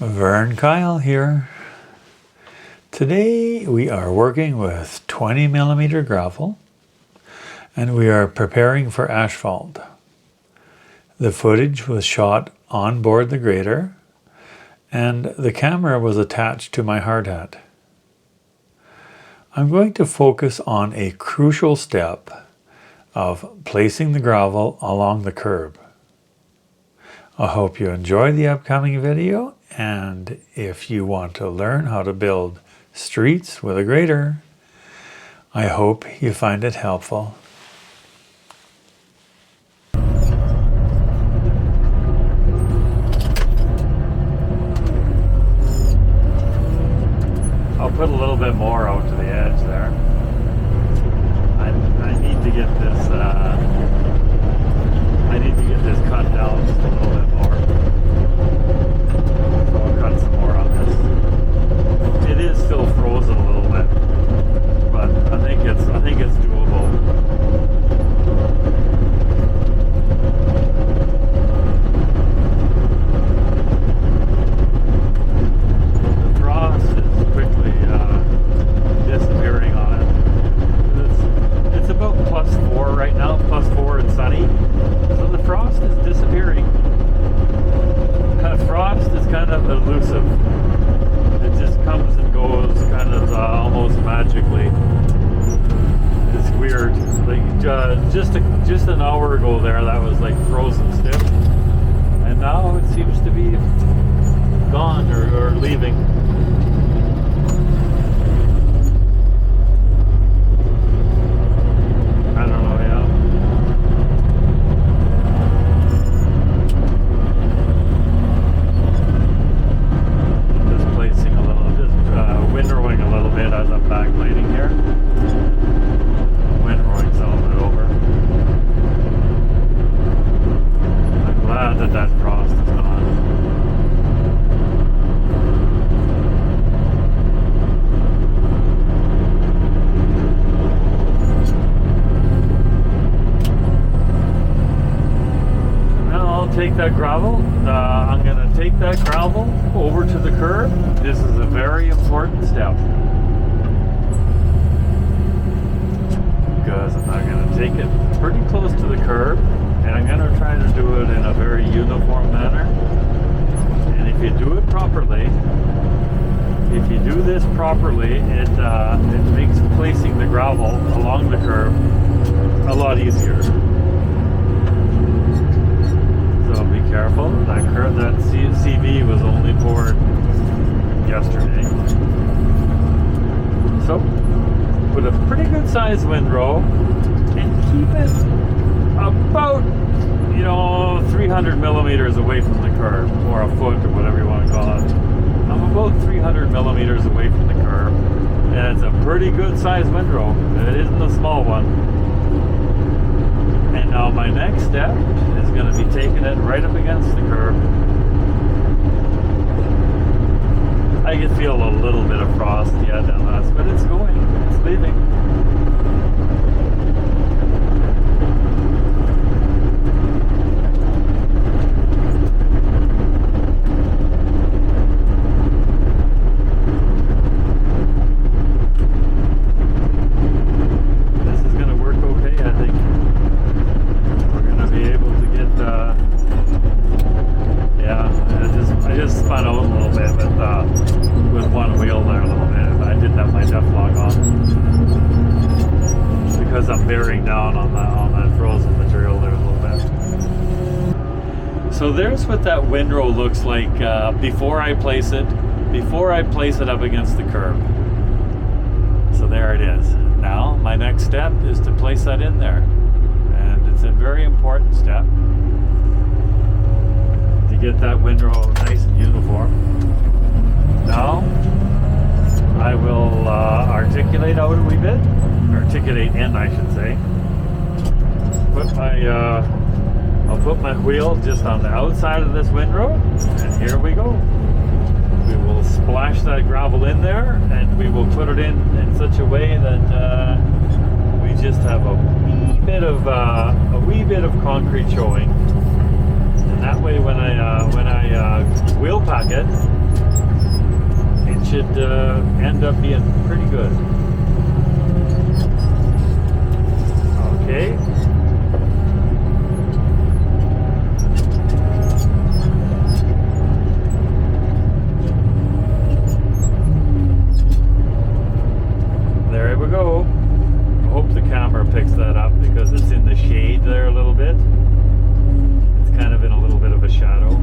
Vern Kyle here. Today we are working with 20mm gravel and we are preparing for asphalt. The footage was shot on board the grader and the camera was attached to my hard hat. I'm going to focus on a crucial step of placing the gravel along the curb. I hope you enjoy the upcoming video, and if you want to learn how to build streets with a grader, I hope you find it helpful. I'll put a little bit more out to the edge there. I need to get this cut down just a little bit more. So I'll cut some more on this. It is still frozen a little bit, but I think it's doable. The frost is quickly disappearing on it. It's about +4 right now, +4 and sunny. So the frost is disappearing. Frost is kind of elusive. It just comes and goes kind of almost magically. It's weird. Like just an hour ago there, that was like frozen stiff. And now it seems to be gone or leaving. I don't know, yeah. Windrowing a little bit as I'm backplating here. Windrowing some of it over. I'm glad that frost is gone. Now I'll take that gravel. I'm going to take that gravel over to the curb. This is a very important step because I'm going to take it pretty close to the curb and I'm going to try to do it in a very uniform manner. And if you do it properly, if you do this properly, it makes placing the gravel along the curb a lot easier. So be careful. That CV was only poured yesterday. So put a pretty good sized windrow and keep it about 300 millimeters away from the curb, or a foot, or whatever you want to call it. I'm about 300 millimeters away from the curb, and it's a pretty good sized windrow. It isn't a small one. And now my next step is going to be taking it right up against the curb. I can feel a little bit of frost yet on this, but it's going, it's leaving. This is going to work okay, I think. We're going to be able to get, I just spun out a little bit with one wheel there a little bit. I didn't have my def log on because I'm bearing down on that frozen material there a little bit. So there's what that windrow looks like before I place it up against the curb. So there it is. Now my next step is to place that in there, and it's a very important step to get that windrow nice and uniform. Now I will articulate out a wee bit, articulate in, I should say. I'll put my wheel just on the outside of this windrow, and here we go. We will splash that gravel in there, and we will put it in such a way that we just have a wee bit of concrete showing. And that way, when I wheel pack it, should end up being pretty good. Okay. There we go. I hope the camera picks that up because it's in the shade there a little bit. It's kind of in a little bit of a shadow.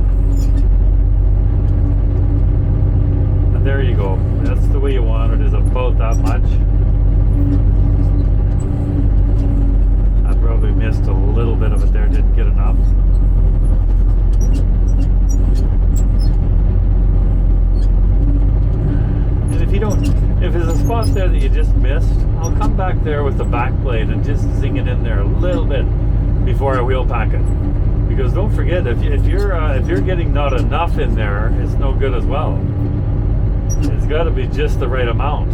And there you go. That's the way you want it, is about that much. I probably missed a little bit of it there, didn't get enough. And if there's a spot there that you just missed, I'll come back there with the backplate and just zing it in there a little bit before I wheel pack it. Because don't forget, if you're getting not enough in there, it's no good as well. It's got to be just the right amount.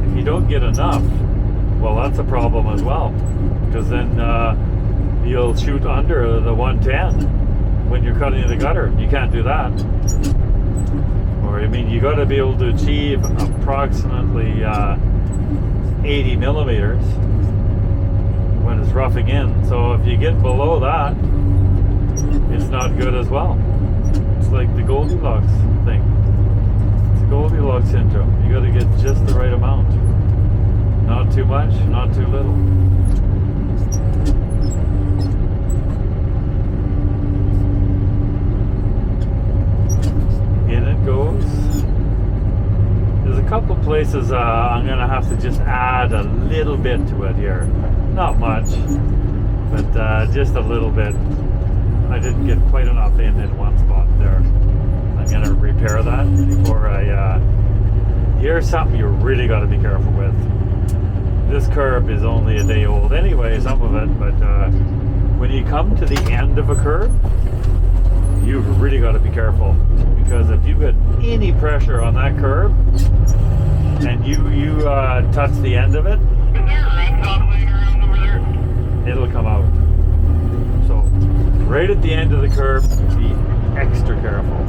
If you don't get enough, well, that's a problem as well. Because then you'll shoot under the 110 when you're cutting the gutter. You can't do that. Or, I mean, you got to be able to achieve approximately 80 millimeters when it's roughing in. So if you get below that, it's not good as well. It's like the Goldilocks thing. It's the Goldilocks syndrome. You got to get just the right amount. Not too much, not too little. In it goes. There's a couple places I'm going to have to just add a little bit to it here. Not much, but just a little bit. I didn't get quite enough in one spot there. I'm going to repair that before I... Here's something you really got to be careful with. This curb is only a day old anyway, some of it, but when you come to the end of a curb, you've really got to be careful, because if you get any pressure on that curb and you touch the end of it, it'll come out. So right at the end of the curb, be extra careful.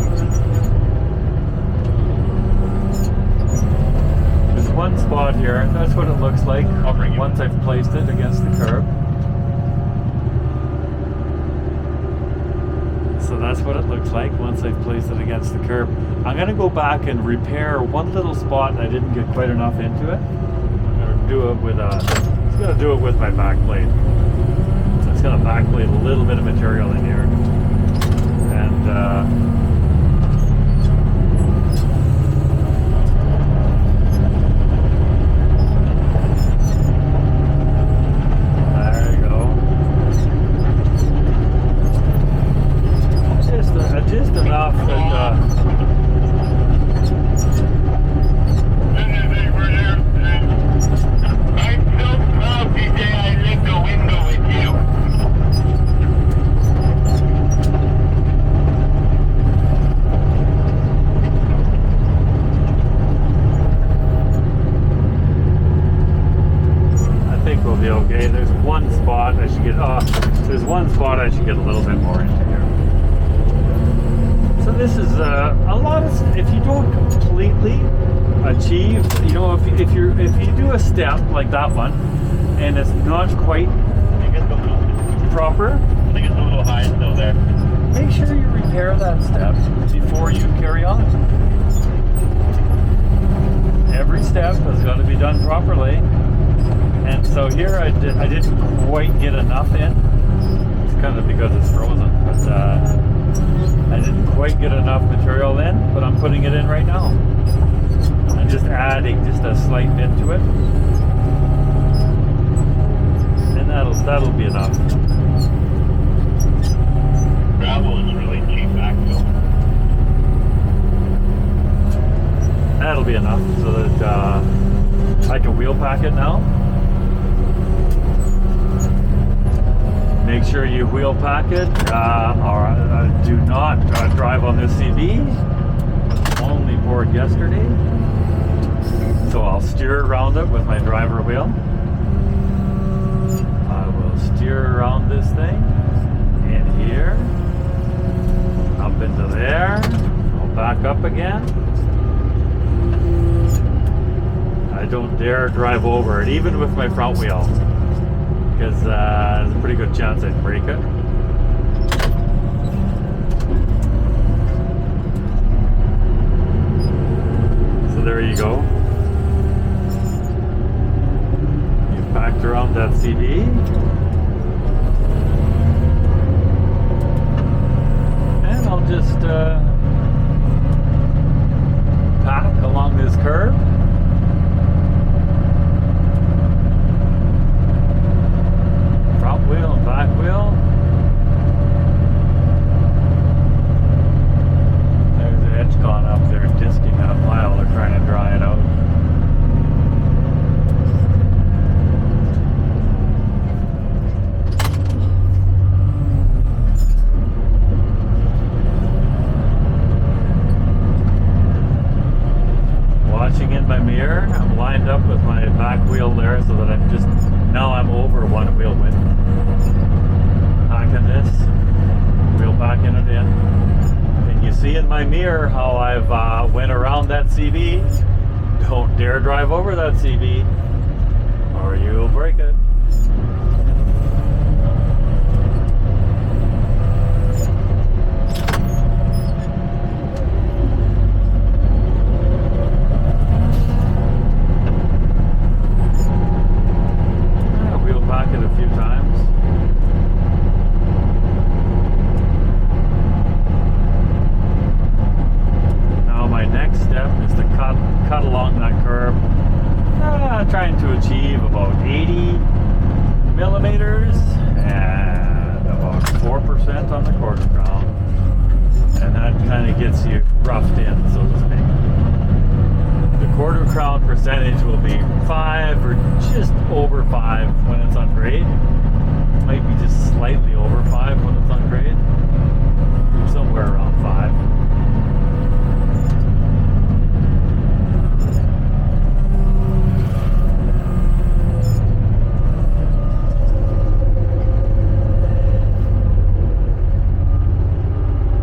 There's one spot here, and that's what it looks like once I've placed it against the curb. So that's what it looks like once I've placed it against the curb. I'm going to go back and repair one little spot I didn't get quite enough into it. I'm going to do it with my backplate. So it's going to backplate a little bit of material in here. And there you go. Just enough that I'm so proud today I lit the window with you. I think we'll be okay. There's one spot I should get a little bit more into here. So this is a lot of, if you don't completely achieve, you know, if you do a step like that one and it's not quite proper, I think it's a little high still there. make sure you repair that step before you carry on. Every step has got to be done properly. And so here I didn't quite get enough in. It's kind of because it's frozen, but I didn't quite get enough material in, but I'm putting it in right now. I'm just adding just a slight bit to it. And that'll be enough. Gravel is really cheap backfill. That'll be enough so that I can wheel pack it now. Make sure you wheel pack it, or do not drive on this CB. Only poured yesterday. So I'll steer around it with my driver wheel. I will steer around this thing. In here. Up into there. I'll back up again. I don't dare drive over it, even with my front wheel, because there's a pretty good chance I'd break it. So there you go. You've packed around that CV. And I'll just pack along this curb. Front wheel and back wheel. There's the edge gone up there, disking that mile. They're trying to dry it out. Watching in my mirror, I'm lined up with my back wheel there so that now I'm over one wheel width. Packing this, wheel packing it in. And you see in my mirror how I've went around that CV. Don't dare drive over that CV or you'll break it. A few times. Now my next step is to cut along that curb, trying to achieve about 80 millimeters and about 4% on the quarter crown, and that kind of gets you roughed in, so to speak. The quarter crown percentage will be 5 or just over 5 when it's on grade. Might be just slightly over 5 when it's on grade. Somewhere around 5.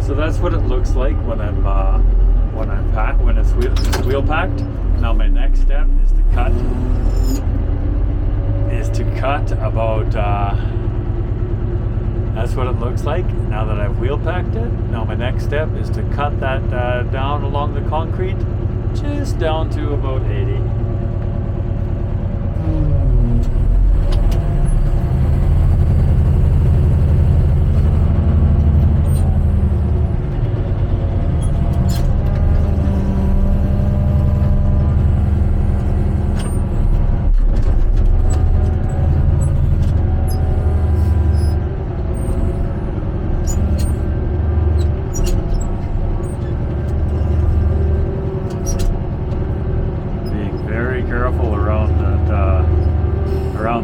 So that's what it looks like when it's wheel packed. Now my next step is to cut about that's what it looks like now that I've wheel packed it. Now my next step is to cut that down along the concrete, just down to about 80.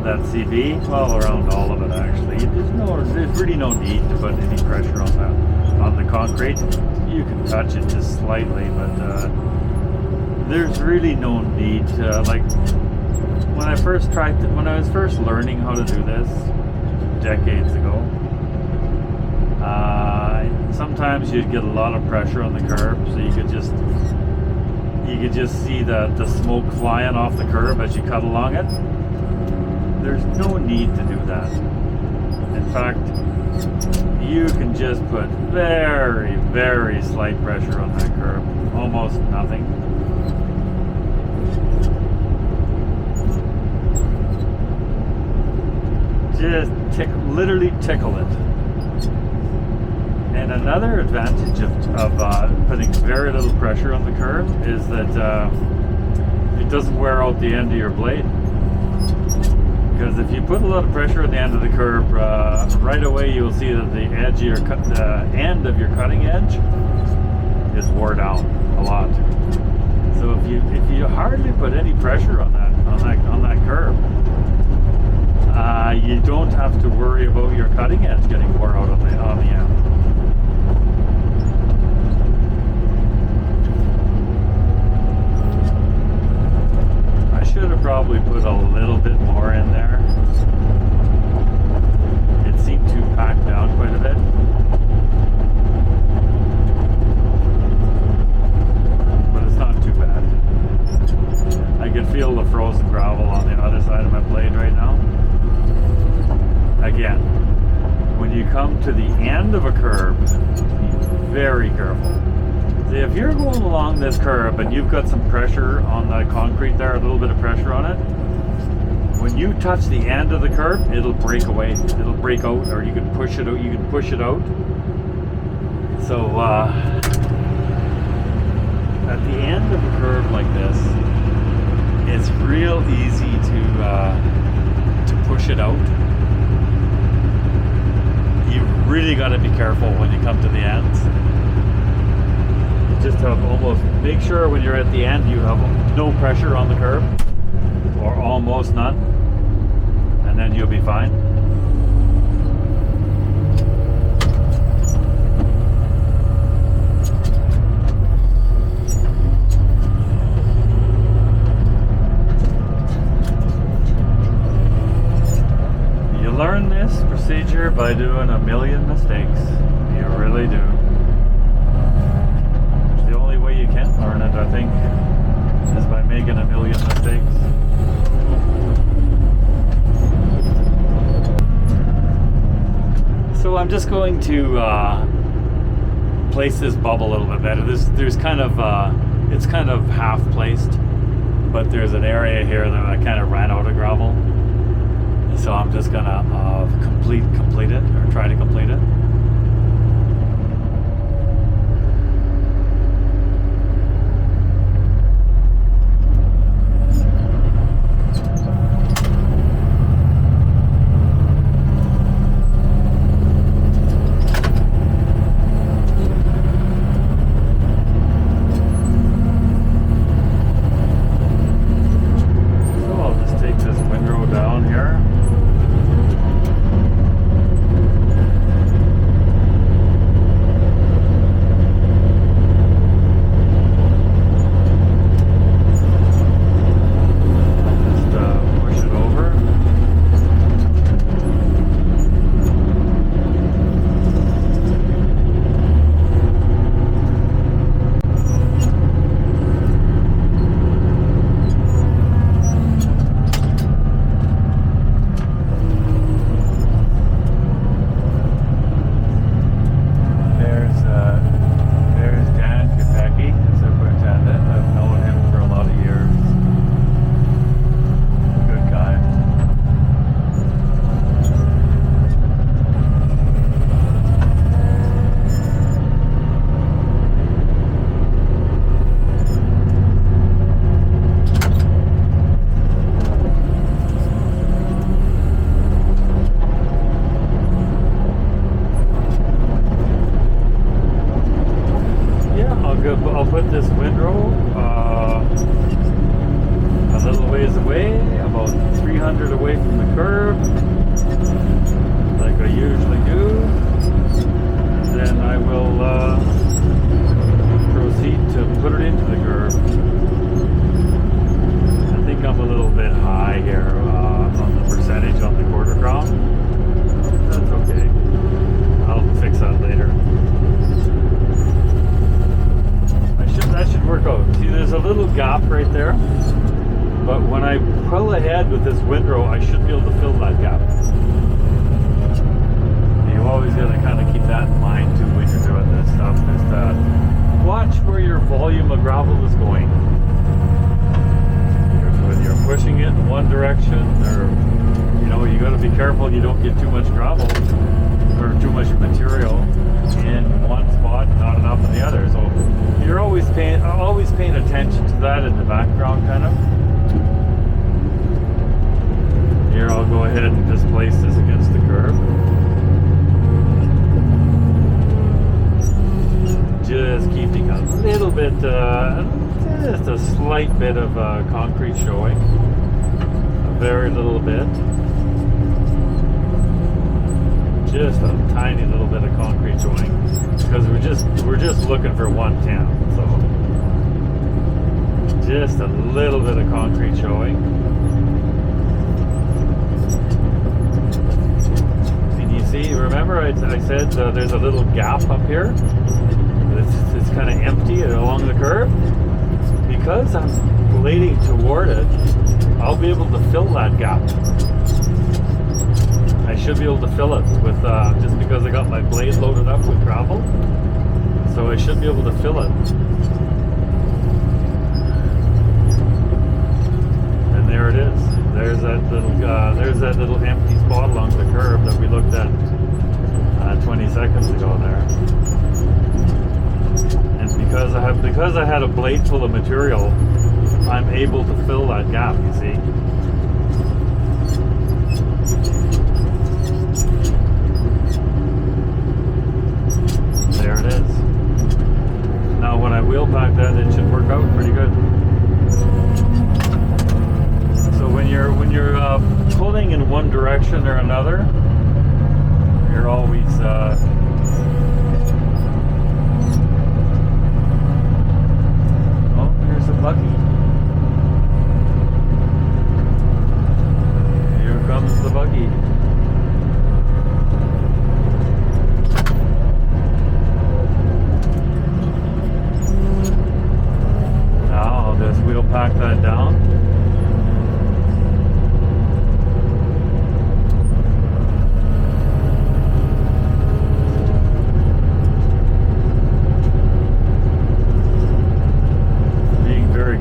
That CV, well, around all of it actually. There's really no need to put any pressure on the concrete. You can touch it just slightly, but there's really no need to, like when I was first learning how to do this decades ago. Sometimes you'd get a lot of pressure on the curb, so you could just see the smoke flying off the curb as you cut along it. There's no need to do that. In fact, you can just put very, very slight pressure on that curb. Almost nothing. Just literally tickle it. And another advantage of putting very little pressure on the curb is that it doesn't wear out the end of your blade. Because if you put a lot of pressure on the end of the curb, right away you'll see that the end of your cutting edge is wore down a lot. So if you hardly put any pressure on that curb, you don't have to worry about your cutting edge getting wore out on the end. I should have probably put a little bit more in there. It seemed to pack down quite a bit. But it's not too bad. I can feel the careful. See, if you're going along this curb and you've got some pressure on the concrete there, a little bit of pressure on it, when you touch the end of the curb, it'll break away. It'll break out, or you can push it out. You can push it out. So at the end of a curve like this, it's real easy to push it out. You really got to be careful when you come to the ends. You just have almost, make sure when you're at the end you have no pressure on the curb, or almost none, and then you'll be fine. Learn this procedure by doing a million mistakes. You really do. The only way you can learn it, I think, is by making a million mistakes. So I'm just going to place this bubble a little bit better. There's kind of it's kind of half placed, but there's an area here that I kind of ran out of gravel. So I'm just gonna complete it, or try to complete it. So I'll just take this windrow down here. I'll put this windrow a little ways away, about 300 away from the curb, like I usually do. And then I will proceed to put it into the curb. I think I'm a little bit high here on the percentage on the quarter crown. That's okay. I'll fix that later. That should work out. See, there's a little gap right there, but when I pull ahead with this windrow, I should be able to fill that gap. You always got to kind of keep that in mind too when you're doing this stuff. Is that watch where your volume of gravel is going. When you're pushing it in one direction, or you got to be careful you don't get too much gravel or too much material in one spot, not enough in the other. So you're always paying attention to that in the background, kind of. Here, I'll go ahead and just place this against the curb. Just keeping a little bit, just a slight bit of concrete showing. A very little bit. Just a tiny little bit of concrete showing, because we're just looking for 110. So just a little bit of concrete showing. And you see, remember I said there's a little gap up here. It's kind of empty along the curb. Because I'm blading toward it, I'll be able to fill that gap. I should be able to fill it with, just because I got my blade loaded up with gravel. So I should be able to fill it. And there it is. There's that little empty spot along the curb that we looked at 20 seconds ago there. And because I had a blade full of material, I'm able to fill that gap, you see. There it is. Now when I wheel pack that, it should work out pretty good. So when you're pulling in one direction or another, you're always oh, here's a buggy. Here comes the buggy. Now I'll just wheel pack that down.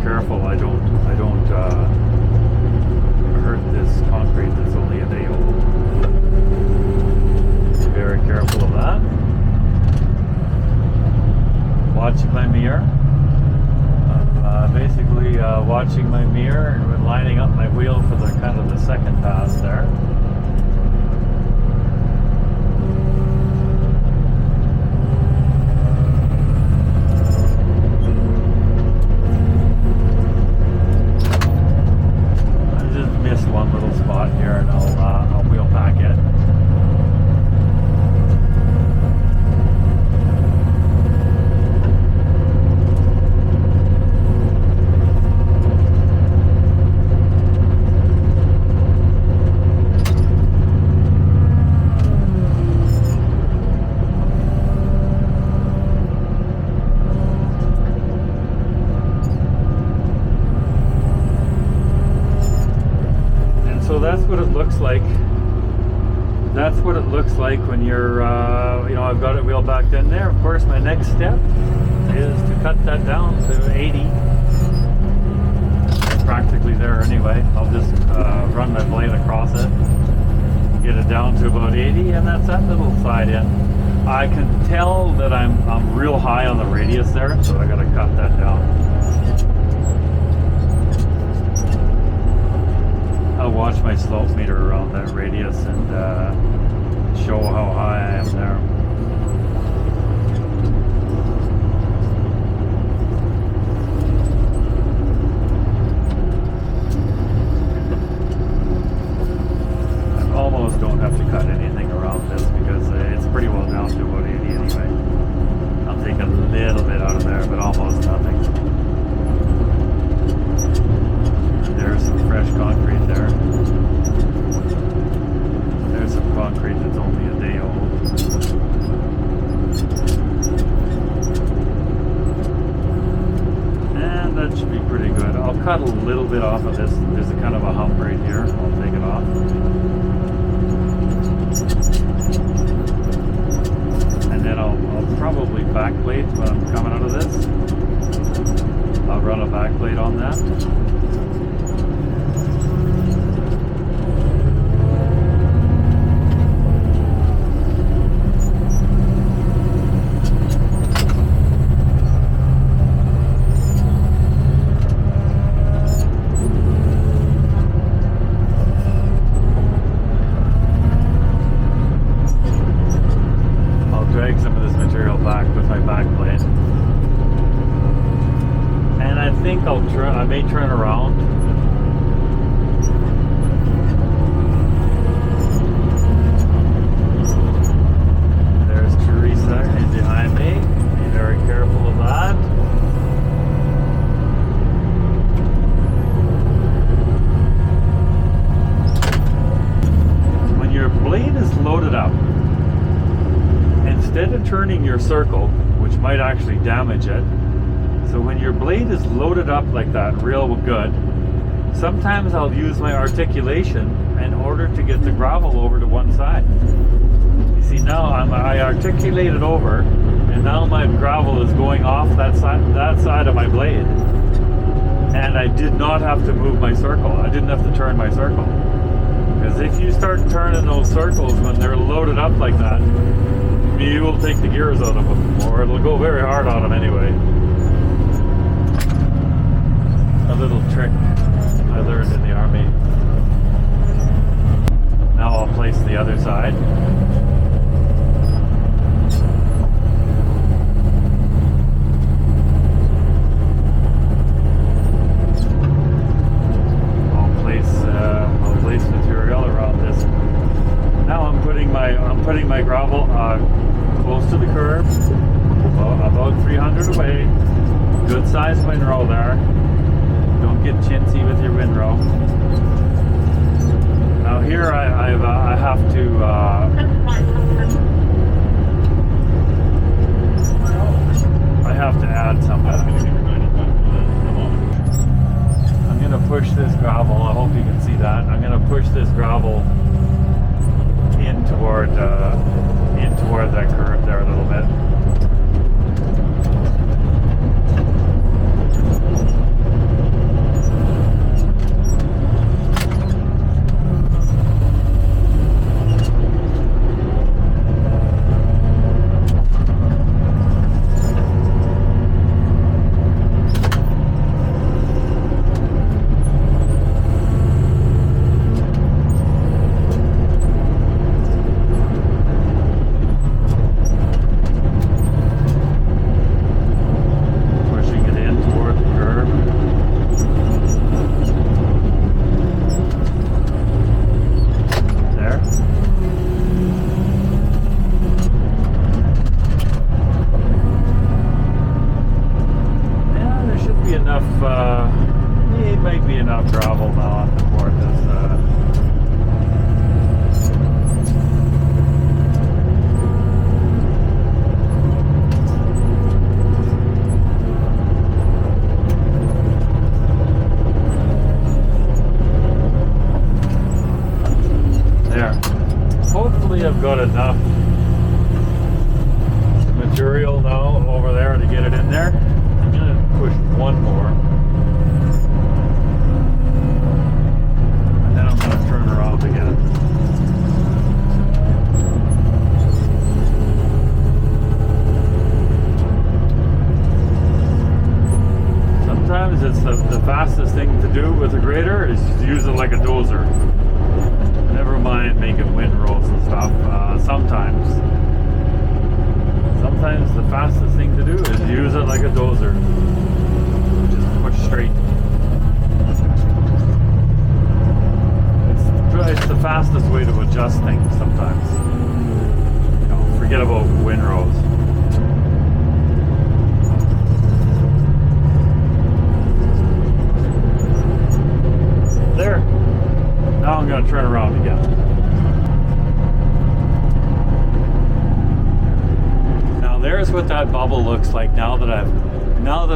Careful, I don't hurt this concrete that's only a day old. Be very careful of that. Watching my mirror. Basically watching my mirror and lining up my wheel for the kind of the second pass there. One little spot here, and I'll wheel pack it. So that's what it looks like. That's what it looks like when you're, I've got it wheel backed in there. Of course, my next step is to cut that down to 80. It's practically there anyway. I'll just run my blade across it, get it down to about 80, and that's that little side in. I can tell that I'm real high on the radius there, so I got to cut that down. I'll watch my slope meter around that radius and show how high I am there. I almost don't have to cut anything around this because it's pretty well down to about 80 anyway. I'll take a little bit out of there, but almost nothing. There's some fresh concrete there. There's some concrete that's only a day old. And that should be pretty good. I'll cut a little bit off of this. There's a kind of a hump right here. I'll take it off. And then I'll probably backplate when I'm coming out of this. I'll run a backplate on that. Drag some of this material back with my back plate, and I think I may turn around. There's Teresa behind me. Be very careful of that. When your blade is loaded up, instead of turning your circle, which might actually damage it, so when your blade is loaded up like that real good, sometimes I'll use my articulation in order to get the gravel over to one side. You see, now I articulate it over, and and now my gravel is going off that side of my blade. And I did not have to move my circle. I didn't have to turn my circle. Because if you start turning those circles when they're loaded up like that, you will take the gears out of them, or it'll go very hard on them anyway. A little trick I learned in the army. Now I'll place the other side. I'll place material around this. Now I'm putting my gravel close to the curb, about 300 away. Good size windrow there. Don't get chintzy with your windrow. Now here I have to add some. I'm gonna push this gravel. I hope you can see that. I'm gonna push this gravel in toward that curve there a little bit. It might be enough gravel now on the board. There. Hopefully I've got enough material now over there to get it in there. I'm going to push one more. And then I'm going to turn around again. Sometimes it's the fastest thing to do with a grader is to use it like a dozer. Never mind making windrows and stuff. Sometimes the fastest thing to do is use it like a dozer. Just push straight. It's the fastest way to adjust things sometimes. You know, forget about windrows. There. Now I'm going to turn around again. Now there's what that bubble looks like now that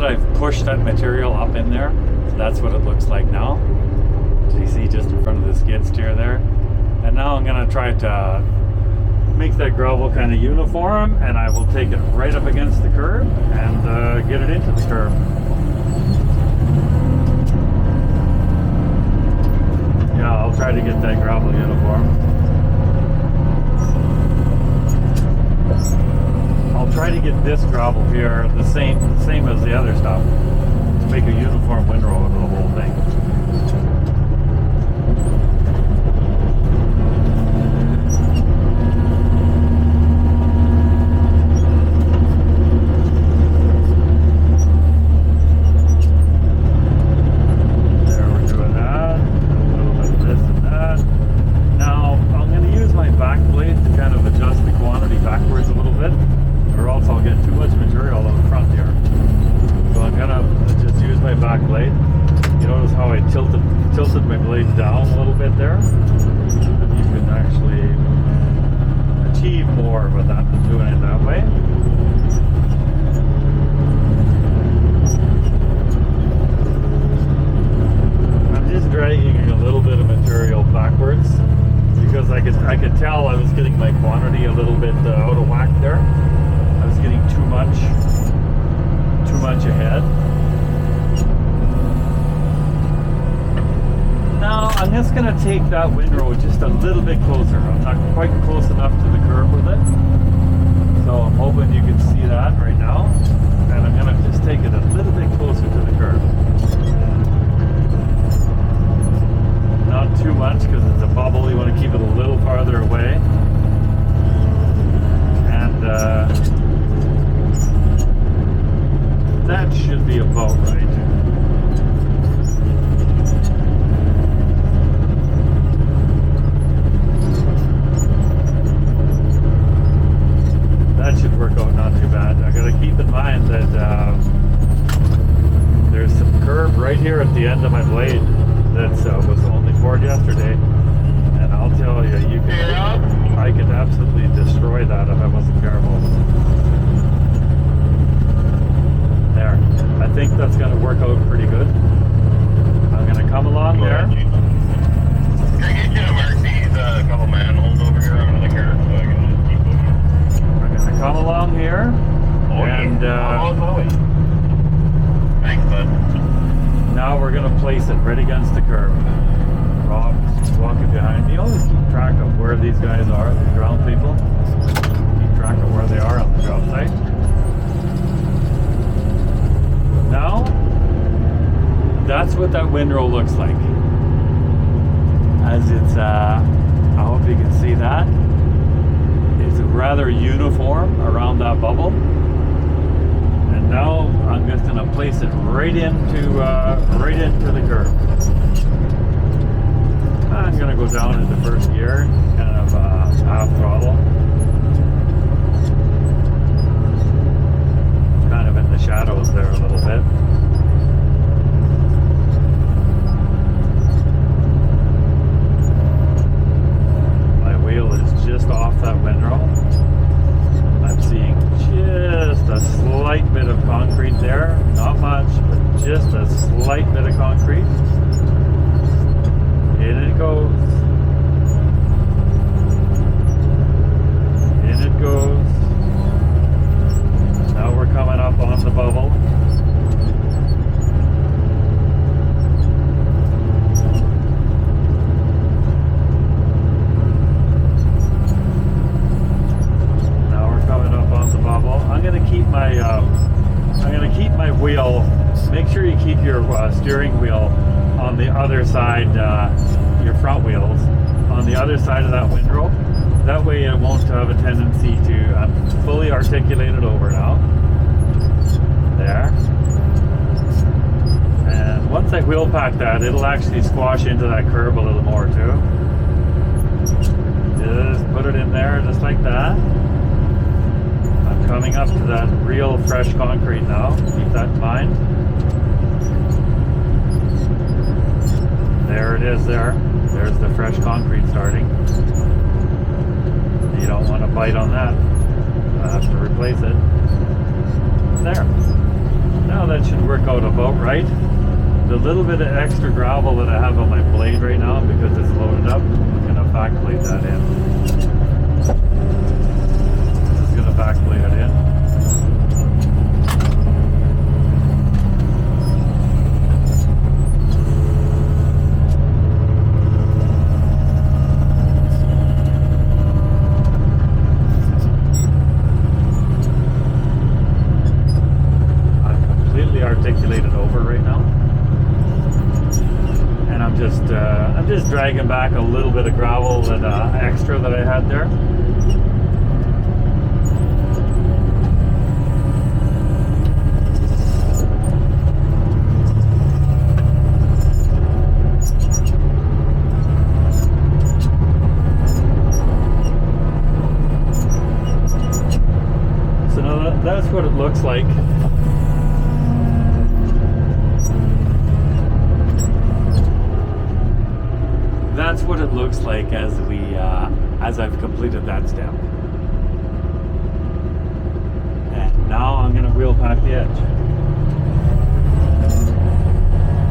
I've pushed that material up in there. So that's what it looks like now. So you see just in front of the skid steer there. And now I'm going to try to make that gravel kind of uniform, and I will take it right up against the curb and get it into the curb. Yeah, I'll try to get that gravel uniform. I'll try to get this gravel here the same as the other stuff to make a uniform windrow over the whole thing. gonna take that windrow just a little bit closer. I'm not quite close enough to the curb with it. So I'm hoping you can see that right now. And I'm gonna just take it a little bit closer to the curb. Not too much because it's a bubble. You want to keep it a little farther away. And that should be about right. That should work out not too bad. I gotta keep in mind that there's some curb right here at the end of my blade that was only poured yesterday, and I'll tell you, I could absolutely destroy that if I wasn't careful. There, I think that's gonna work out pretty good. I'm gonna come along there. Can I get you to mark these couple manholes over here on the curb so I can just keep moving? I'm gonna come along here, and thanks, bud. now we're gonna place it right against the curb. Rob's walking behind me. Always keep track of where these guys are, the ground people. Keep track of where they are on the job site. Now, that's what that windrow looks like. As it's, I hope you can see that. It's rather uniform around that bubble. And now I'm just gonna place it right into the curb. I'm gonna go down into first gear, kind of half throttle. Kind of in the shadows there a little bit. My wheel is just off that windrow. I'm seeing just a slight bit of concrete there. Not much, but just a slight bit of concrete. In it goes. In it goes. Now we're coming up on the bubble. Now we're coming up on the bubble. I'm gonna keep my wheel. Make sure you keep your steering wheel on the other side, your front wheels on the other side of that windrow. That way it won't have a tendency to, I'm fully articulated over now. There. And once I wheel pack that, it'll actually squash into that curb a little more too. Just put it in there just like that. I'm coming up to that real fresh concrete now. Keep that in mind. There it is there. There's the fresh concrete starting. You don't want to bite on that. I'll have to replace it. There. Now that should work out about right. The little bit of extra gravel that I have on my blade right now because it's loaded up, I'm going to backplate that in. Just going to backplate it in. Articulated over right now, and I'm just dragging back a little bit of gravel that extra that I had there. So now that's what it looks like. That's what it looks like as I've completed that step. And now I'm going to wheel pack the edge.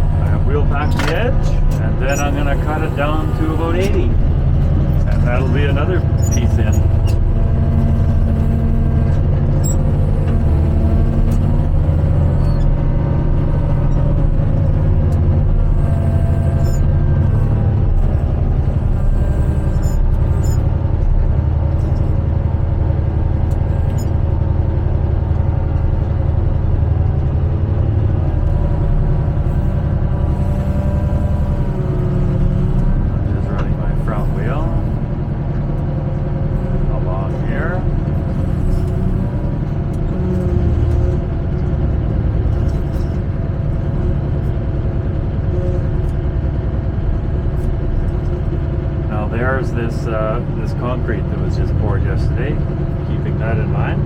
I'm going to wheel pack the edge, and then I'm going to cut it down to about 80. And that'll be another piece in. this concrete that was just poured yesterday, keeping that in mind.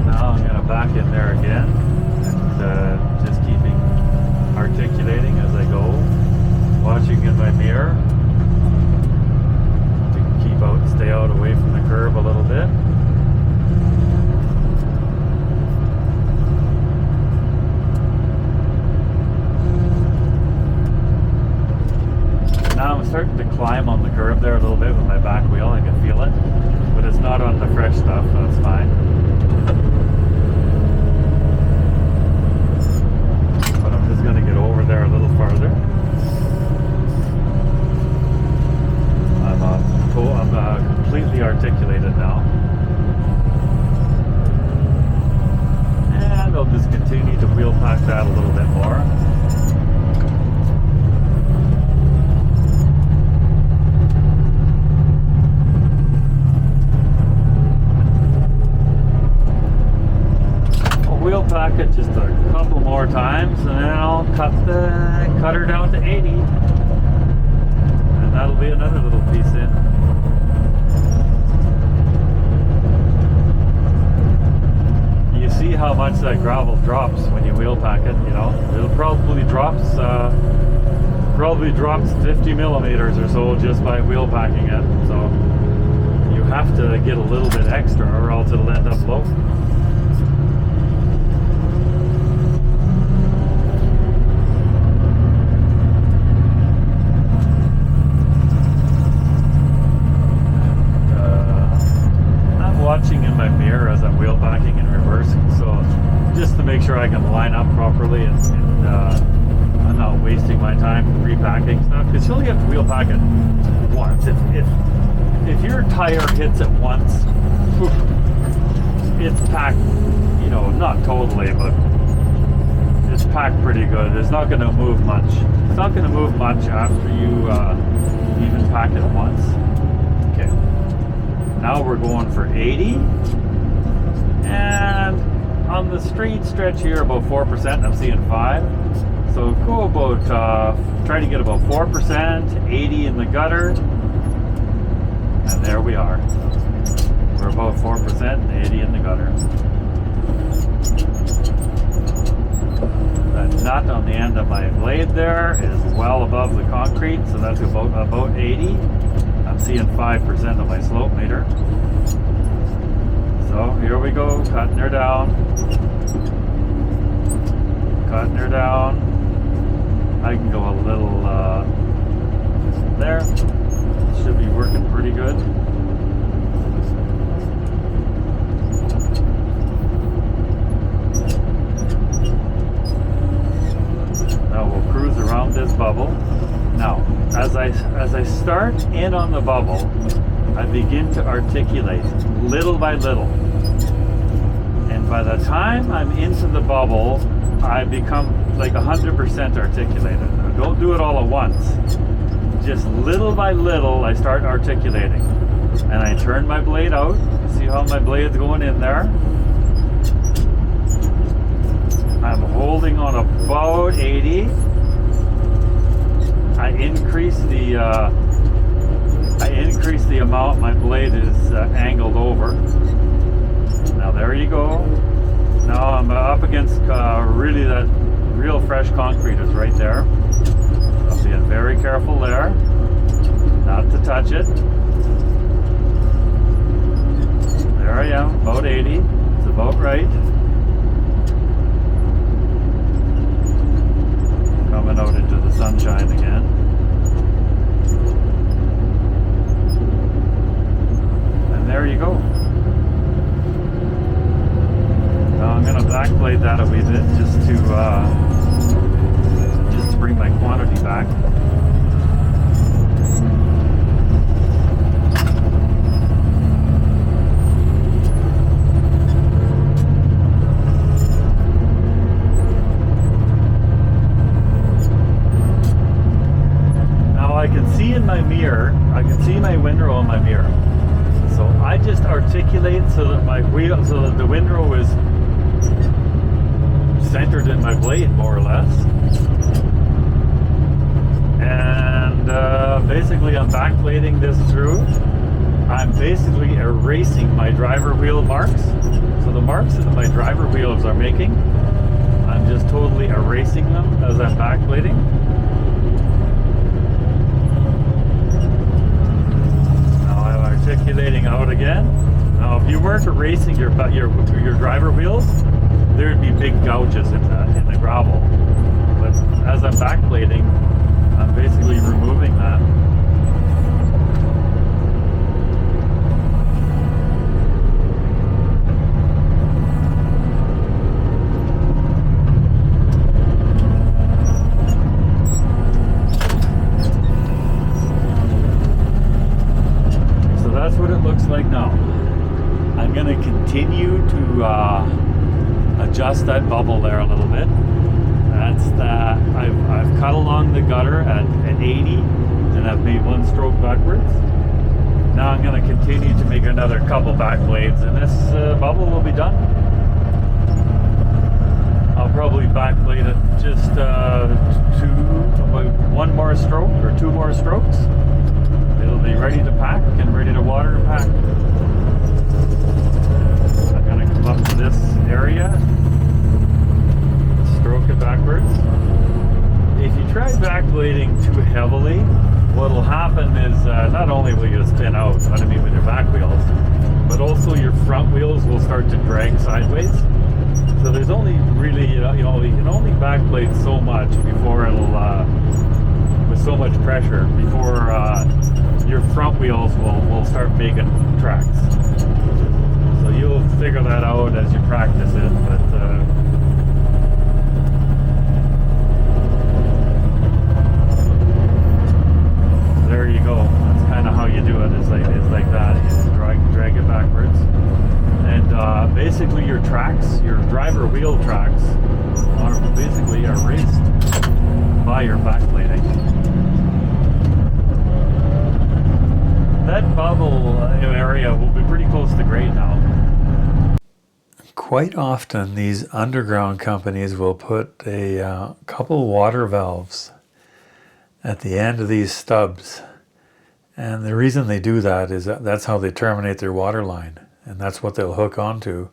Now I'm going to back in there again and just keeping articulating as I go, watching in my mirror to stay out away from the curb a little bit. Now I'm starting to climb on the curb there a little bit with my back wheel. I can feel it, but it's not on the fresh stuff. That's fine. But I'm just going to get over there a little farther. I'm completely articulated now. And I'll just continue to wheel pack that a little bit more. I'll wheel pack it just a couple more times and then I'll cut her down to 80. And that'll be another little piece in. You see how much that gravel drops when you wheel pack it, you know. It'll probably drops 50 millimeters or so just by wheel packing it. So you have to get a little bit extra or else it'll end up low. Watching in my mirror as I'm wheel packing and reversing, so just to make sure I can line up properly and I'm not wasting my time repacking stuff, because you only have to wheel pack it once. If your tire hits it once, it's packed, you know, not totally, but it's packed pretty good. It's not going to move much. It's not going to move much after you even pack it once. Okay. Now we're going for 80, and on the straight stretch here about 4%, I'm seeing 5. So go about, try to get about 4%, 80 in the gutter, and there we are. We're about 4% and 80 in the gutter. That nut on the end of my blade there is well above the concrete, so that's about 80. I'm seeing 5% of my slope meter. So here we go, cutting her down. Cutting her down. I can go a little there. Should be working pretty good. Now we'll cruise around this bubble. Now, as I start in on the bubble, I begin to articulate little by little. And by the time I'm into the bubble, I become like 100% articulated. Now, don't do it all at once. Just little by little, I start articulating. And I turn my blade out. See how my blade's going in there? I'm holding on about 80. I increase the amount my blade is angled over. Now there you go. Now I'm up against really that real fresh concrete is right there. I'm being very careful there, not to touch it. There I am, about 80. It's about right. Coming out into the sunshine again. And there you go. Now I'm going to backblade that a wee bit just to bring my quantity back. I can see in my mirror, I can see my windrow in my mirror. So I just articulate so that my wheel, so that the windrow is centered in my blade, more or less. And basically I'm backplating this through. I'm basically erasing my driver wheel marks. So the marks that my driver wheels are making, I'm just totally erasing them as I'm backplating. Now I'm articulating out again. Now if you weren't erasing your driver wheels, there'd be big gouges in the gravel. But as I'm backplating, I'm basically removing that. So that's what it looks like now. I'm going to continue to adjust that bubble there a little bit. That's that. I've cut along the gutter at 80, and I've made one stroke backwards. Now I'm going to continue to make another couple back blades, and this bubble will be done. I'll probably backblade it just about one more stroke or two more strokes. It'll be ready to pack and ready to water and pack. I'm going to come up to this area, stroke it backwards. If you try backblading too heavily, what'll happen is not only will you spin out, what I mean with your back wheels, but also your front wheels will start to drag sideways. So there's only really, you can only backblade so much before it'll, with so much pressure, before your front wheels will start making tracks. So you'll figure that out as you practice it, but there you go. That's kind of how you do it. It's like that. You just drag it backwards, and basically your tracks, your driver wheel tracks, are basically erased by your backplating. That bubble area will be pretty close to grade now. Quite often, these underground companies will put a couple water valves at the end of these stubs. And the reason they do that is that's how they terminate their water line. And that's what they'll hook onto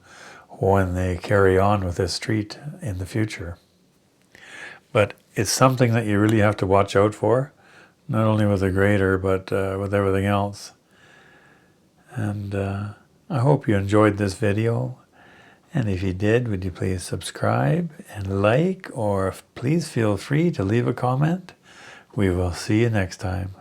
when they carry on with this street in the future. But it's something that you really have to watch out for, not only with the grader, but with everything else. And I hope you enjoyed this video. And if you did, would you please subscribe and like, or please feel free to leave a comment. We will see you next time.